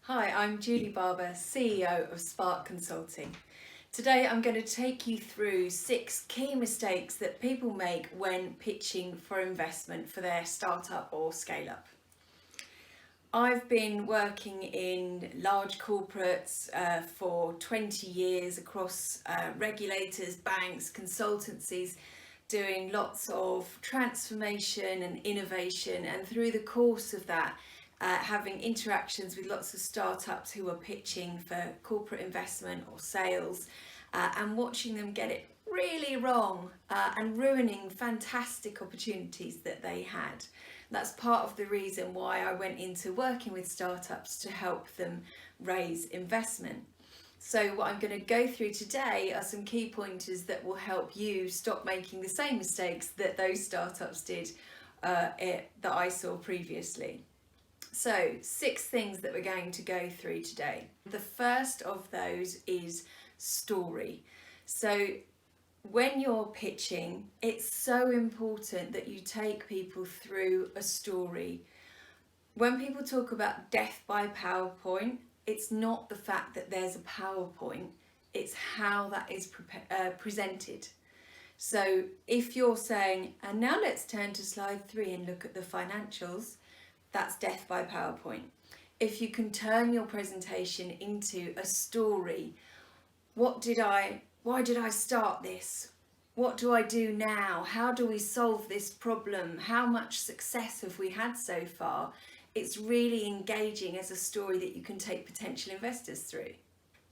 Hi, I'm Julie Barber, CEO of Spark Consulting. Today I'm going to take you through 6 key mistakes that people make when pitching for investment for their startup or scale up. I've been working in large corporates for 20 years across regulators, banks, consultancies, doing lots of transformation and innovation, and through the course of that having interactions with lots of startups who are pitching for corporate investment or sales and watching them get it really wrong and ruining fantastic opportunities that they had. That's part of the reason why I went into working with startups to help them raise investment. So what I'm going to go through today are some key pointers that will help you stop making the same mistakes that those startups did that I saw previously. So 6 things that we're going to go through today. The first of those is story. So when you're pitching, it's so important that you take people through a story. When people talk about death by PowerPoint, it's not the fact that there's a PowerPoint, it's how that is presented. So if you're saying, and now let's turn to slide 3 and look at the financials, that's death by PowerPoint. If you can turn your presentation into a story, why did I start this? What do I do now? How do we solve this problem? How much success have we had so far? It's really engaging as a story that you can take potential investors through.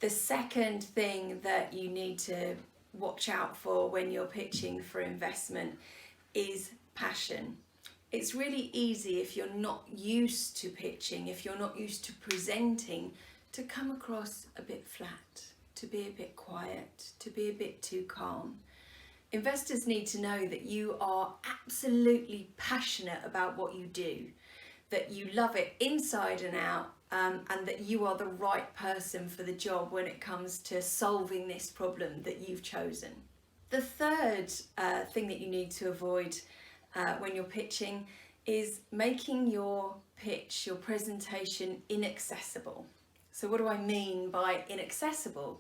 The second thing that you need to watch out for when you're pitching for investment is passion. It's really easy if you're not used to pitching, if you're not used to presenting, to come across a bit flat, to be a bit quiet, to be a bit too calm. Investors need to know that you are absolutely passionate about what you do, that you love it inside and out, and that you are the right person for the job when it comes to solving this problem that you've chosen. The third thing that you need to avoid when you're pitching is making your pitch, your presentation, inaccessible. So what do I mean by inaccessible?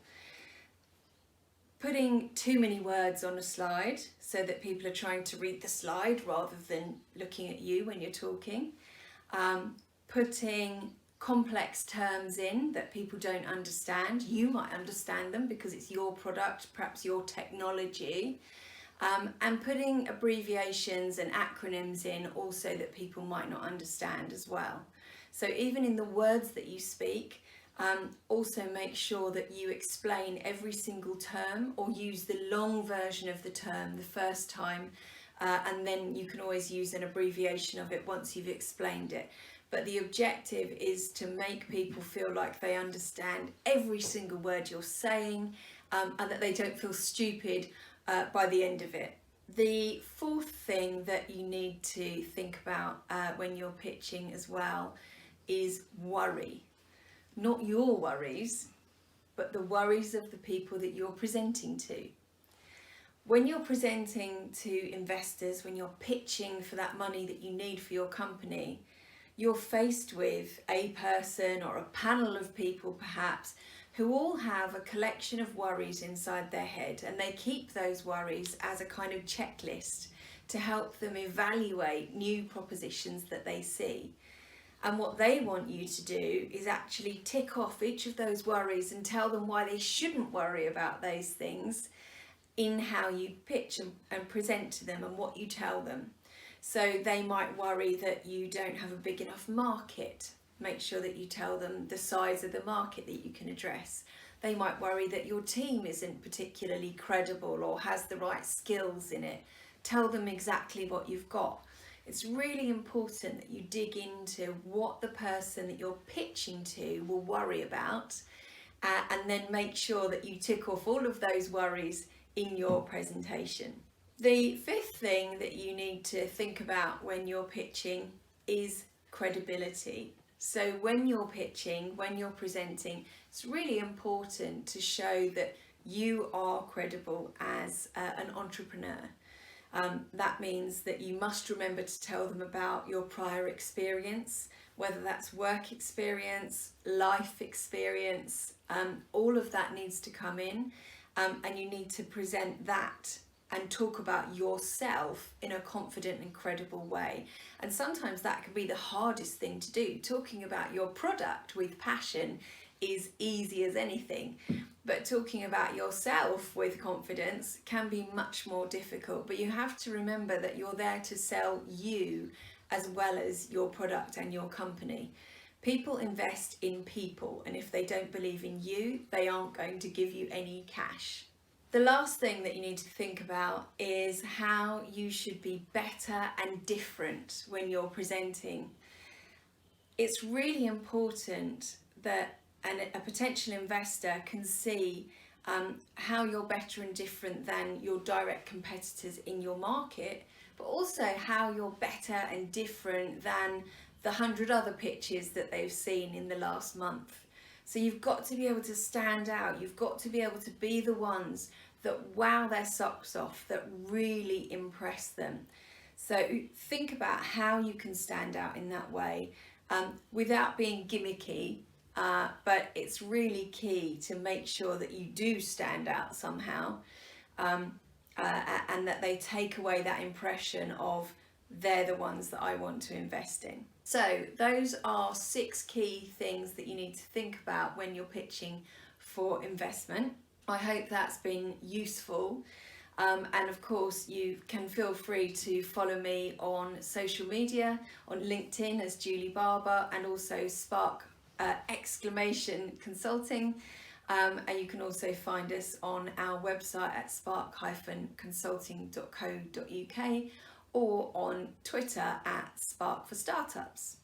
Putting too many words on a slide so that people are trying to read the slide rather than looking at you when you're talking. Putting complex terms in that people don't understand. You might understand them because it's your product, perhaps your technology. And putting abbreviations and acronyms in also that people might not understand as well. So even in the words that you speak, also make sure that you explain every single term or use the long version of the term the first time, and then you can always use an abbreviation of it once you've explained it. But the objective is to make people feel like they understand every single word you're saying, and that they don't feel stupid by the end of it. The fourth thing that you need to think about when you're pitching as well is worry. Not your worries, but the worries of the people that you're presenting to. When you're presenting to investors, when you're pitching for that money that you need for your company, you're faced with a person or a panel of people perhaps who all have a collection of worries inside their head, and they keep those worries as a kind of checklist to help them evaluate new propositions that they see. And what they want you to do is actually tick off each of those worries and tell them why they shouldn't worry about those things in how you pitch and present to them and what you tell them. So they might worry that you don't have a big enough market. Make sure that you tell them the size of the market that you can address. They might worry that your team isn't particularly credible or has the right skills in it. Tell them exactly what you've got. It's really important that you dig into what the person that you're pitching to will worry about, and then make sure that you tick off all of those worries in your presentation. The fifth thing that you need to think about when you're pitching is credibility. So when you're pitching, when you're presenting, it's really important to show that you are credible as an entrepreneur. That means that you must remember to tell them about your prior experience, whether that's work experience, life experience, all of that needs to come in, and you need to present that and talk about yourself in a confident and credible way. And sometimes that can be the hardest thing to do. Talking about your product with passion is easy as anything, but talking about yourself with confidence can be much more difficult. But you have to remember that you're there to sell you as well as your product and your company. People invest in people, and if they don't believe in you, they aren't going to give you any cash. The last thing that you need to think about is how you should be better and different when you're presenting. It's really important that a potential investor can see how you're better and different than your direct competitors in your market, but also how you're better and different than the 100 other pitches that they've seen in the last month. So you've got to be able to stand out. You've got to be able to be the ones that wow their socks off, that really impress them. So think about how you can stand out in that way without being gimmicky, but it's really key to make sure that you do stand out somehow, and that they take away that impression of they're the ones that I want to invest in. So those are 6 key things that you need to think about when you're pitching for investment. I hope that's been useful, and of course you can feel free to follow me on social media, on LinkedIn as Julie Barber, and also Spark exclamation consulting, and you can also find us on our website at spark-consulting.co.uk or on Twitter at Spark for Startups.